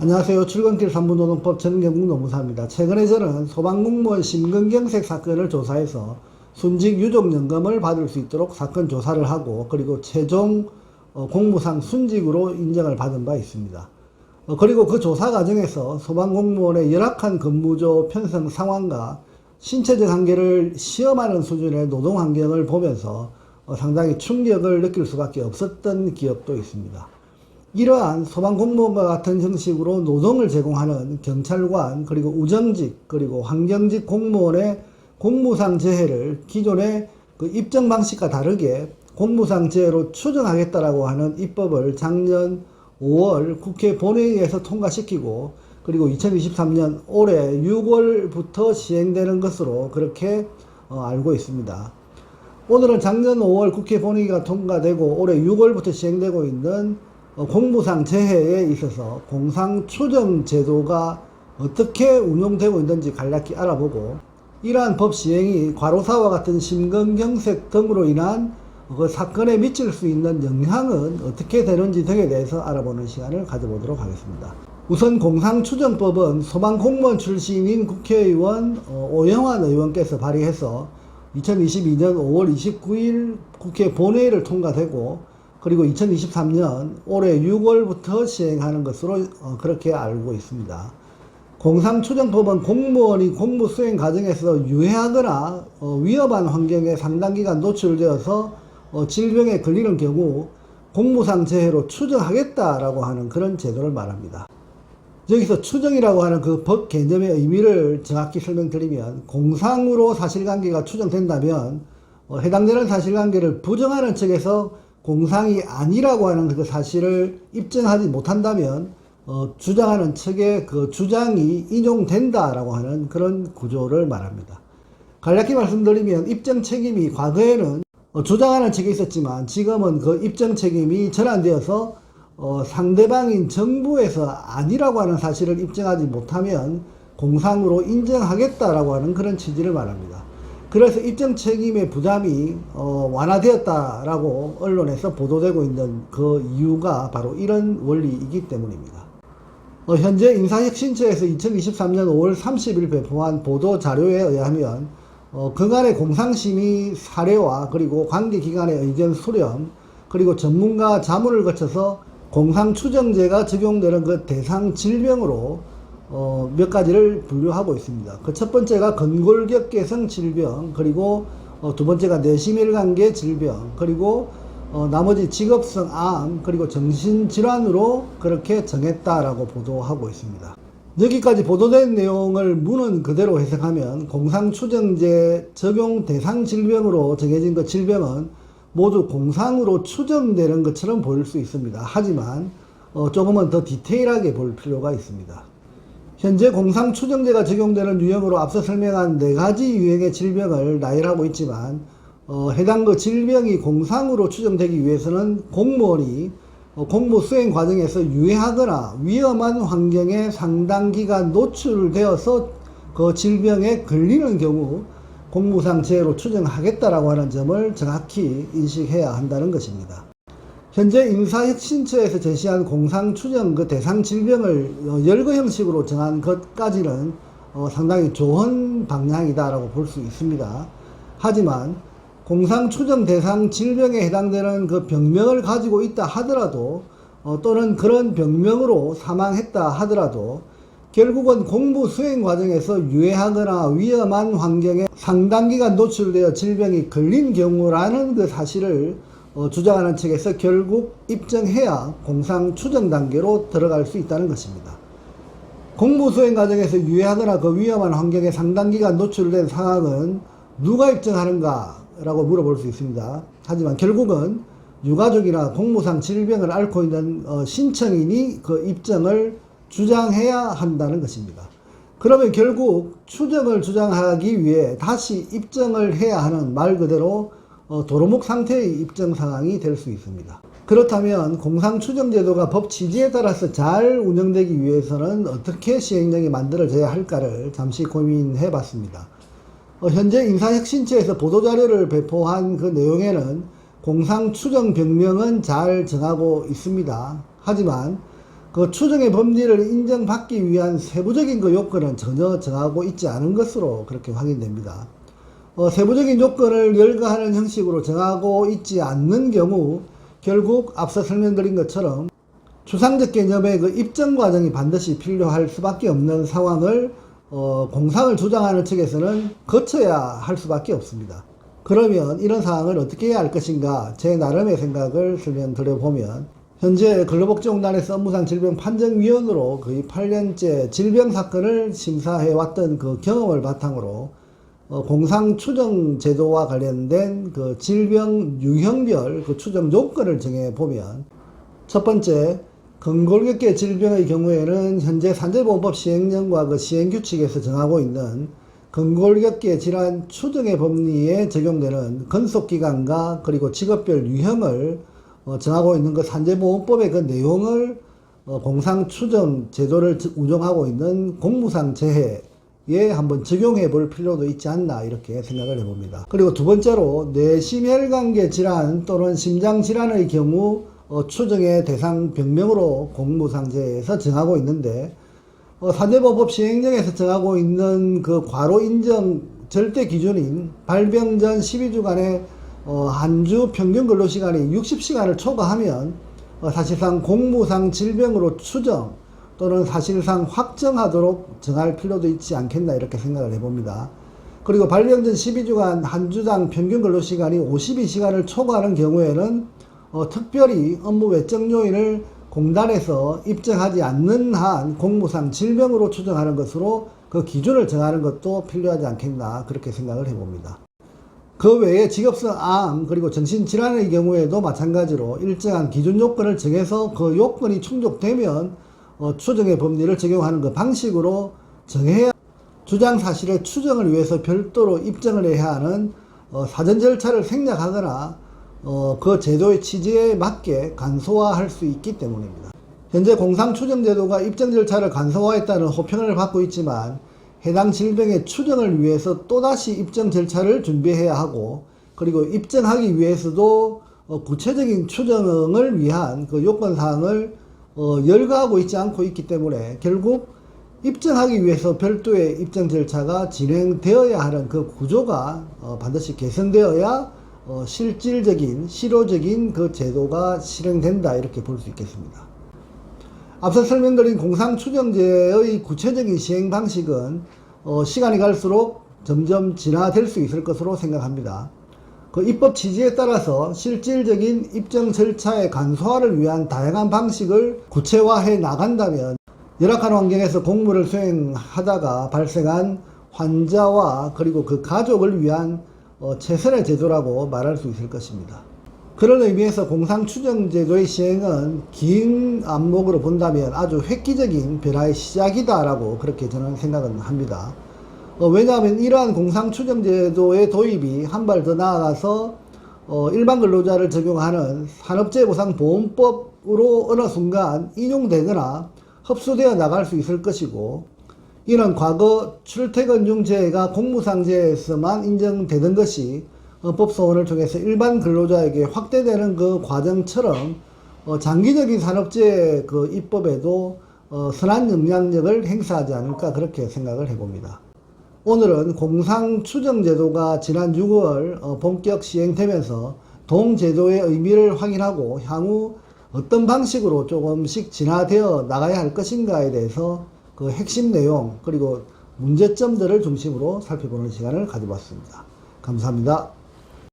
안녕하세요. 출근길 3분노동법 전경국 노무사입니다. 최근에 저는 소방공무원 심근경색 사건을 조사해서 순직 유족연금을 받을 수 있도록 사건 조사를 하고 그리고 최종 공무상 순직으로 인정을 받은 바 있습니다. 그리고 그 조사 과정에서 소방공무원의 열악한 근무조 편성 상황과 신체적 한계를 시험하는 수준의 노동환경을 보면서 상당히 충격을 느낄 수밖에 없었던 기억도 있습니다. 이러한 소방공무원과 같은 형식으로 노동을 제공하는 경찰관 그리고 우정직 그리고 환경직 공무원의 공무상 재해를 기존의 그 입증 방식과 다르게 공무상 재해로 추정하겠다라고 하는 입법을 작년 5월 국회 본회의에서 통과시키고 그리고 2023년 올해 6월부터 시행되는 것으로 그렇게 알고 있습니다. 오늘은 작년 5월 국회 본회의가 통과되고 올해 6월부터 시행되고 있는 공무상 재해에 있어서 공상 추정 제도가 어떻게 운용되고 있는지 간략히 알아보고 이러한 법 시행이 과로사와 같은 심근경색 등으로 인한 그 사건에 미칠 수 있는 영향은 어떻게 되는지 등에 대해서 알아보는 시간을 가져보도록 하겠습니다. 우선 공상추정법은 소방공무원 출신인 국회의원 오영환 의원께서 발의해서 2022년 5월 29일 국회 본회의를 통과되고 그리고 2023년 올해 6월부터 시행하는 것으로 그렇게 알고 있습니다. 공상추정법은 공무원이 공무 수행 과정에서 유해하거나 위험한 환경에 상당 기간 노출되어서 질병에 걸리는 경우 공무상 재해로 추정하겠다라고 하는 그런 제도를 말합니다. 여기서 추정이라고 하는 그 법 개념의 의미를 정확히 설명드리면 공상으로 사실관계가 추정된다면 해당되는 사실관계를 부정하는 측에서 공상이 아니라고 하는 그 사실을 입증하지 못한다면 주장하는 측의 그 주장이 인용된다라고 하는 그런 구조를 말합니다. 간략히 말씀드리면 입증 책임이 과거에는 주장하는 측에 있었지만 지금은 그 입증 책임이 전환되어서 상대방인 정부에서 아니라고 하는 사실을 입증하지 못하면 공상으로 인정하겠다라고 하는 그런 취지를 말합니다. 그래서 입증 책임의 부담이 완화되었다라고 언론에서 보도되고 있는 그 이유가 바로 이런 원리이기 때문입니다. 현재 인사혁신처에서 2023년 5월 30일 배포한 보도 자료에 의하면 그간의 공상심의 사례와 그리고 관계기관의 의견 수렴 그리고 전문가 자문을 거쳐서 공상추정제가 적용되는 그 대상 질병으로 몇 가지를 분류하고 있습니다. 그 첫 번째가 근골격계성 질병, 그리고 두 번째가 내시밀관계 질병, 그리고 나머지 직업성 암, 그리고 정신질환으로 그렇게 정했다라고 보도하고 있습니다. 여기까지 보도된 내용을 문은 그대로 해석하면 공상추정제 적용 대상 질병으로 정해진 그 질병은 모두 공상으로 추정되는 것처럼 보일 수 있습니다. 하지만 조금은 더 디테일하게 볼 필요가 있습니다. 현재 공상추정제가 적용되는 유형으로 앞서 설명한 4가지 유형의 질병을 나열하고 있지만 해당 그 질병이 공상으로 추정되기 위해서는 공무원이 공무 수행 과정에서 유해하거나 위험한 환경에 상당 기간 노출되어서 그 질병에 걸리는 경우 공무상 재해로 추정하겠다라고 하는 점을 정확히 인식해야 한다는 것입니다. 현재 인사혁신처에서 제시한 공상추정 그 대상 질병을 열거 형식으로 정한 것까지는 상당히 좋은 방향이다라고 볼 수 있습니다. 하지만 공상추정 대상 질병에 해당되는 그 병명을 가지고 있다 하더라도 또는 그런 병명으로 사망했다 하더라도 결국은 공무 수행 과정에서 유해하거나 위험한 환경에 상당 기간 노출되어 질병이 걸린 경우라는 그 사실을 주장하는 측에서 결국 입증해야 공상추정 단계로 들어갈 수 있다는 것입니다. 공무수행 과정에서 유해하거나 그 위험한 환경에 상당 기간 노출된 상황은 누가 입증하는가 라고 물어볼 수 있습니다. 하지만 결국은 유가족이나 공무상 질병을 앓고 있는 신청인이 그 입증을 주장해야 한다는 것입니다. 그러면 결국 추정을 주장하기 위해 다시 입증을 해야 하는 말 그대로 도루묵 상태의 입증 상황이 될 수 있습니다. 그렇다면 공상추정제도가 법 취지에 따라서 잘 운영되기 위해서는 어떻게 시행령이 만들어져야 할까를 잠시 고민해 봤습니다. 현재 인사혁신처에서 보도자료를 배포한 그 내용에는 공상추정 병명은 잘 정하고 있습니다. 하지만 그 추정의 법리를 인정받기 위한 세부적인 그 요건은 전혀 정하고 있지 않은 것으로 그렇게 확인됩니다. 세부적인 요건을 열거하는 형식으로 정하고 있지 않는 경우 결국 앞서 설명드린 것처럼 추상적 개념의 그 입증 과정이 반드시 필요할 수밖에 없는 상황을 공상을 주장하는 측에서는 거쳐야 할 수밖에 없습니다. 그러면 이런 상황을 어떻게 해야 할 것인가, 제 나름의 생각을 설명드려보면, 현재 근로복지공단에서 업무상 질병 판정위원으로 거의 8년째 질병 사건을 심사해왔던 그 경험을 바탕으로 공상 추정 제도와 관련된 그 질병 유형별 그 추정 요건을 정해보면, 첫 번째, 근골격계 질병의 경우에는 현재 산재보험법 시행령과 그 시행규칙에서 정하고 있는 근골격계 질환 추정의 법리에 적용되는 근속기간과 그리고 직업별 유형을 정하고 있는 그 산재보험법의 그 내용을 공상 추정 제도를 운영하고 있는 공무상 재해에 한번 적용해 볼 필요도 있지 않나 이렇게 생각을 해봅니다. 그리고 두 번째로 뇌심혈관계 질환 또는 심장질환의 경우 추정의 대상 병명으로 공무상재해에서 정하고 있는데, 산재보험법 시행령에서 정하고 있는 그 과로 인정 절대 기준인 발병 전 12주간의 한 주 평균 근로시간이 60시간을 초과하면 사실상 공무상 질병으로 추정 또는 사실상 확정하도록 정할 필요도 있지 않겠나 이렇게 생각을 해봅니다. 그리고 발병 전 12주간 한 주당 평균 근로시간이 52시간을 초과하는 경우에는 특별히 업무 외적 요인을 공단에서 입증하지 않는 한 공무상 질병으로 추정하는 것으로 그 기준을 정하는 것도 필요하지 않겠나 그렇게 생각을 해봅니다. 그 외에 직업성 암 그리고 정신질환의 경우에도 마찬가지로 일정한 기준 요건을 정해서 그 요건이 충족되면 추정의 법리를 적용하는 그 방식으로 정해야 주장 사실의 추정을 위해서 별도로 입증을 해야 하는 사전 절차를 생략하거나 그 제도의 취지에 맞게 간소화할 수 있기 때문입니다. 현재 공상추정제도가 입증 절차를 간소화했다는 호평을 받고 있지만 해당 질병의 추정을 위해서 또다시 입증 절차를 준비해야 하고, 그리고 입증하기 위해서도 구체적인 추정을 위한 그 요건사항을 열거하고 있지 않고 있기 때문에 결국 입증하기 위해서 별도의 입증 절차가 진행되어야 하는 그 구조가 반드시 개선되어야 실질적인, 실효적인 그 제도가 실행된다 이렇게 볼 수 있겠습니다. 앞서 설명드린 공상추정제의 구체적인 시행 방식은 시간이 갈수록 점점 진화될 수 있을 것으로 생각합니다. 그 입법 취지에 따라서 실질적인 입증 절차의 간소화를 위한 다양한 방식을 구체화해 나간다면 열악한 환경에서 공무를 수행하다가 발생한 환자와 그리고 그 가족을 위한 최선의 제도라고 말할 수 있을 것입니다. 그런 의미에서 공상추정제도의 시행은 긴 안목으로 본다면 아주 획기적인 변화의 시작이다라고 그렇게 저는 생각은 합니다. 왜냐하면 이러한 공상추정제도의 도입이 한 발 더 나아가서 일반 근로자를 적용하는 산업재해보상보험법으로 어느 순간 인용되거나 흡수되어 나갈 수 있을 것이고, 이는 과거 출퇴근 중 재해가 공무상재해에서만 인정되던 것이 법소원을 통해서 일반 근로자에게 확대되는 그 과정처럼 장기적인 산업재해 그 입법에도 선한 영향력을 행사하지 않을까 그렇게 생각을 해봅니다. 오늘은 공상추정제도가 지난 6월 본격 시행되면서 동제도의 의미를 확인하고 향후 어떤 방식으로 조금씩 진화되어 나가야 할 것인가에 대해서 그 핵심 내용 그리고 문제점들을 중심으로 살펴보는 시간을 가져봤습니다. 감사합니다.